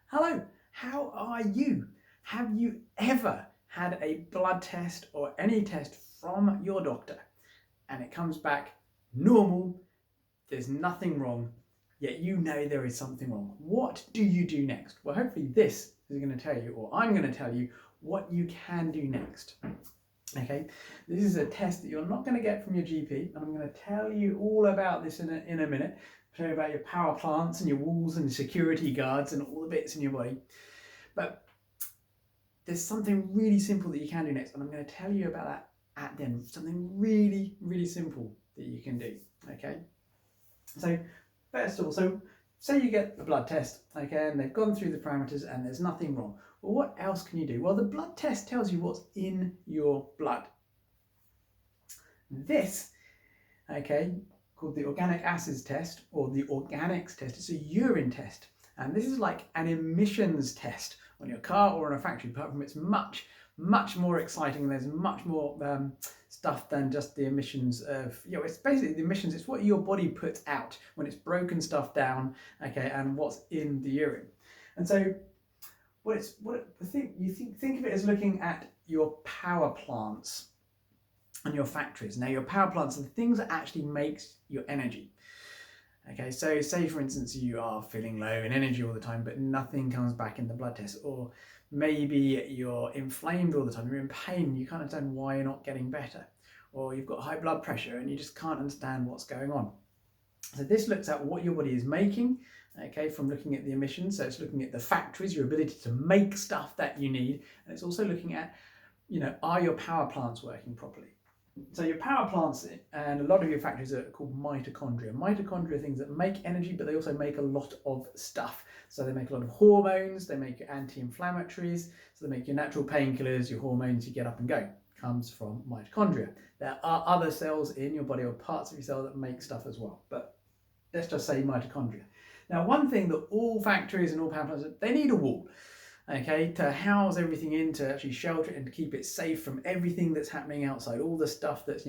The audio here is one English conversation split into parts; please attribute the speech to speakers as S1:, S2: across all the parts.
S1: Hello, how are you? Have you ever had a blood test or any test from your doctor and it comes back normal, there's nothing wrong, yet you know there is something wrong? What do you do next? Well, hopefully, this is going to tell you, or I'm going to tell you, what you can do next. Okay, this is a test that you're not going to get from your GP, and I'm going to tell you all about this in a minute. Tell you about your power plants and your walls and security guards and all the bits in your body. But there's something really simple that you can do next, and I'm going to tell you about that at the end. Something really, really simple that you can do. Okay, so first of all, so say you get a blood test, okay, and they've gone through the parameters and there's nothing wrong. Well, what else can you do? Well, the blood test tells you what's in your blood. This, okay, called the organic acids test or the organics test. It's a urine test, and this is like an emissions test on your car or on a factory. Apart from it's much more exciting. There's much more stuff than just the emissions of, it's basically the emissions. It's what your body puts out when it's broken stuff down, okay, and what's in the urine. And so think of it as looking at your power plants and your factories. Now, your power plants are the things that actually makes your energy. Okay, so say for instance you are feeling low in energy all the time, but nothing comes back in the blood test, or maybe you're inflamed all the time, you're in pain, you can't understand why you're not getting better, or you've got high blood pressure and you just can't understand what's going on. So this looks at what your body is making, okay, from looking at the emissions. So it's looking at the factories, your ability to make stuff that you need, and it's also looking at, are your power plants working properly? So your power plants and a lot of your factories are called mitochondria. Mitochondria are things that make energy, but they also make a lot of stuff. So they make a lot of hormones, they make anti-inflammatories, so they make your natural painkillers, your hormones, you get up and go. Comes from mitochondria. There are other cells in your body or parts of your cell that make stuff as well, but let's just say mitochondria. Now, one thing that all factories and all power plants, they need a wall. Okay, to house everything in, to actually shelter it and to keep it safe from everything that's happening outside, all the stuff that's,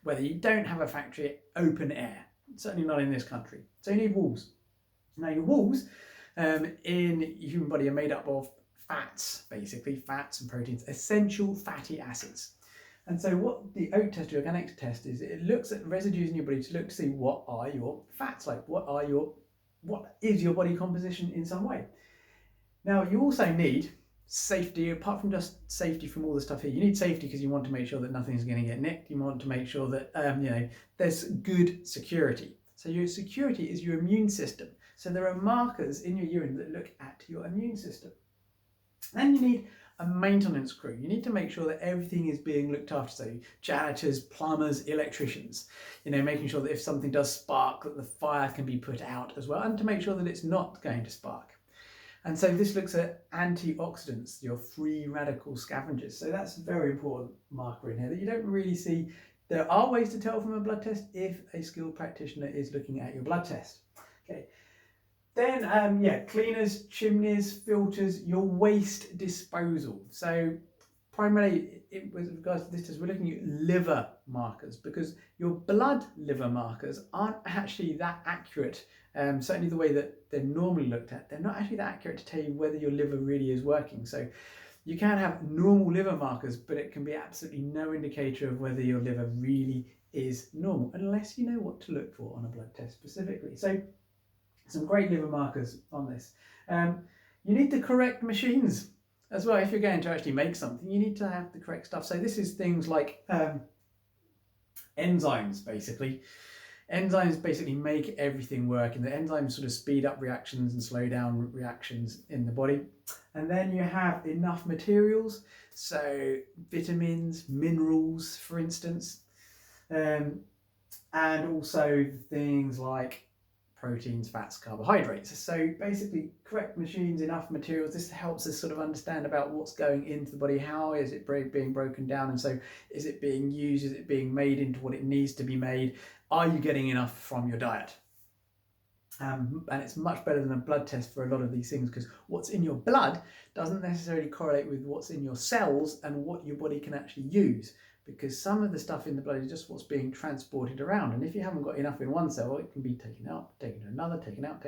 S1: whether you don't have a factory, open air, certainly not in this country. So you need walls. Now your walls in your human body are made up of fats, basically, fats and proteins, essential fatty acids. And so what the OAT test, the organics test, is it looks at residues in your body to look to see what are your fats like, what is your body composition in some way. Now, you also need safety, apart from just safety from all the stuff here. You need safety because you want to make sure that nothing's going to get nicked. You want to make sure that, there's good security. So your security is your immune system. So there are markers in your urine that look at your immune system. Then you need a maintenance crew. You need to make sure that everything is being looked after. So janitors, plumbers, electricians, making sure that if something does spark, that the fire can be put out as well, and to make sure that it's not going to spark. And so this looks at antioxidants, your free radical scavengers. So that's a very important marker in here that you don't really see. There are ways to tell from a blood test if a skilled practitioner is looking at your blood test. Okay. Then, cleaners, chimneys, filters, your waste disposal. So primarily, with regards to this test, we're looking at liver markers because your blood liver markers aren't actually that accurate. Certainly the way that they're normally looked at, they're not actually that accurate to tell you whether your liver really is working. So you can have normal liver markers, but it can be absolutely no indicator of whether your liver really is normal, unless you know what to look for on a blood test specifically. So some great liver markers on this. You need the correct machines as well. If you're going to actually make something, you need to have the correct stuff. So this is things like enzymes, basically. Enzymes basically make everything work, and the enzymes sort of speed up reactions and slow down reactions in the body. And then you have enough materials, so vitamins, minerals, for instance, and also things like proteins, fats, carbohydrates. So basically, correct machines, enough materials. This helps us sort of understand about what's going into the body. How is it being broken down? And so is it being used? Is it being made into what it needs to be made? Are you getting enough from your diet? And it's much better than a blood test for a lot of these things, because what's in your blood doesn't necessarily correlate with what's in your cells and what your body can actually use, because some of the stuff in the blood is just what's being transported around. And if you haven't got enough in one cell, it can be taken out, taken to another, taken out,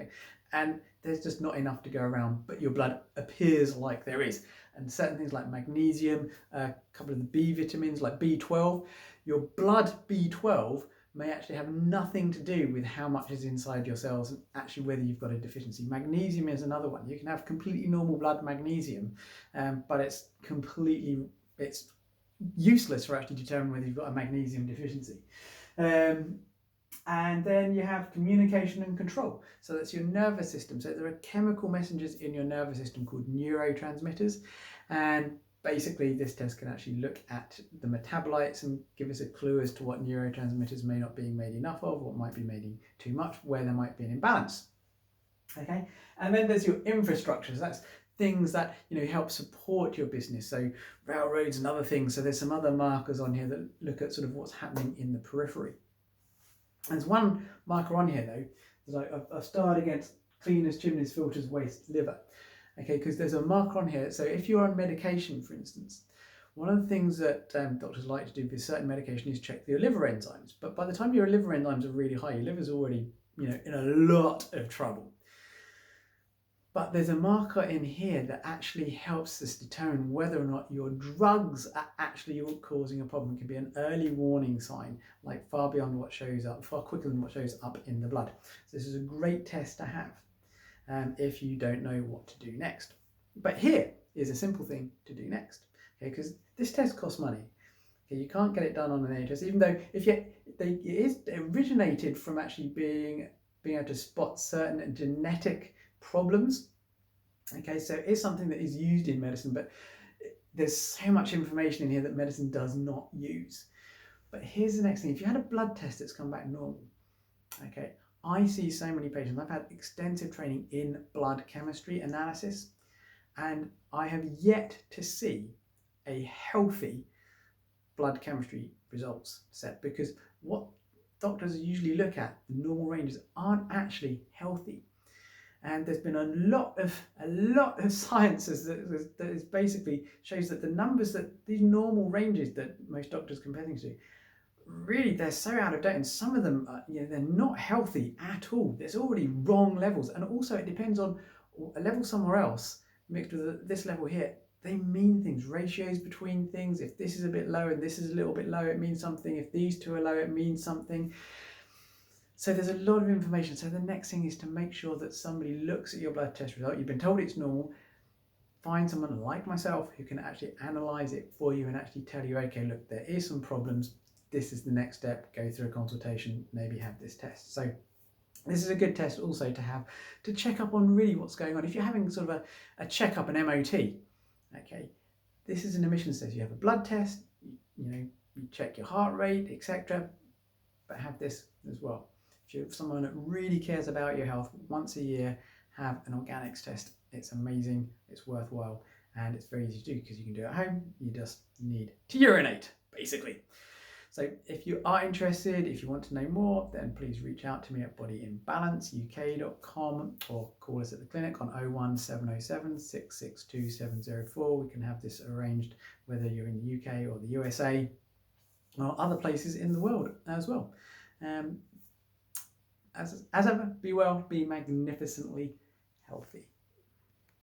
S1: and there's just not enough to go around, but your blood appears like there is. And certain things like magnesium, a couple of the B vitamins like B12, your blood B12 may actually have nothing to do with how much is inside your cells and actually whether you've got a deficiency. Magnesium is another one. You can have completely normal blood magnesium, but it's useless for actually determining whether you've got a magnesium deficiency. And then you have communication and control. So that's your nervous system. So there are chemical messengers in your nervous system called neurotransmitters. And basically this test can actually look at the metabolites and give us a clue as to what neurotransmitters may not be made enough of, what might be made too much, where there might be an imbalance. Okay, and then there's your infrastructure. So that's things that help support your business, so railroads and other things. So there's some other markers on here that look at sort of what's happening in the periphery. There's one marker on here though, that I've starred against cleaners, chimneys, filters, waste, liver. Okay, because there's a marker on here. So if you're on medication, for instance, one of the things that doctors like to do with certain medication is check your liver enzymes. But by the time your liver enzymes are really high, your liver's already in a lot of trouble. But there's a marker in here that actually helps us determine whether or not your drugs are actually causing a problem. It can be an early warning sign, like far quicker than what shows up in the blood. So this is a great test to have if you don't know what to do next. But here is a simple thing to do next, okay? Because this test costs money. Okay, you can't get it done on an NHS, even though it is originated from actually being able to spot certain genetic problems. Okay, so it is something that is used in medicine, but there's so much information in here that medicine does not use. But here's the next thing. If you had a blood test that's come back normal, okay, I see so many patients. I've had extensive training in blood chemistry analysis, and I have yet to see a healthy blood chemistry results set, because what doctors usually look at, the normal ranges, aren't actually healthy. And there's been a lot of sciences that is basically shows that the numbers that these normal ranges that most doctors compare things to, really they're so out of date, and some of them they're not healthy at all. There's already wrong levels, and also it depends on a level somewhere else mixed with this level here. They mean things, ratios between things. If this is a bit low and this is a little bit low, it means something. If these two are low, it means something. So there's a lot of information. So the next thing is to make sure that somebody looks at your blood test result. You've been told it's normal. Find someone like myself who can actually analyse it for you and actually tell you, okay, look, there is some problems. This is the next step. Go through a consultation, maybe have this test. So this is a good test also to have to check up on really what's going on. If you're having sort of a checkup, an MOT, okay, this is an emissions test. You have a blood test, you check your heart rate, etc. But have this as well. If you're someone that really cares about your health, once a year, have an organics test. It's amazing, it's worthwhile, and it's very easy to do because you can do it at home. You just need to urinate, basically. So if you are interested, if you want to know more, then please reach out to me at bodyimbalanceuk.com or call us at the clinic on 01707 662 704. We can have this arranged whether you're in the UK or the USA or other places in the world as well. As ever, be well, be magnificently healthy.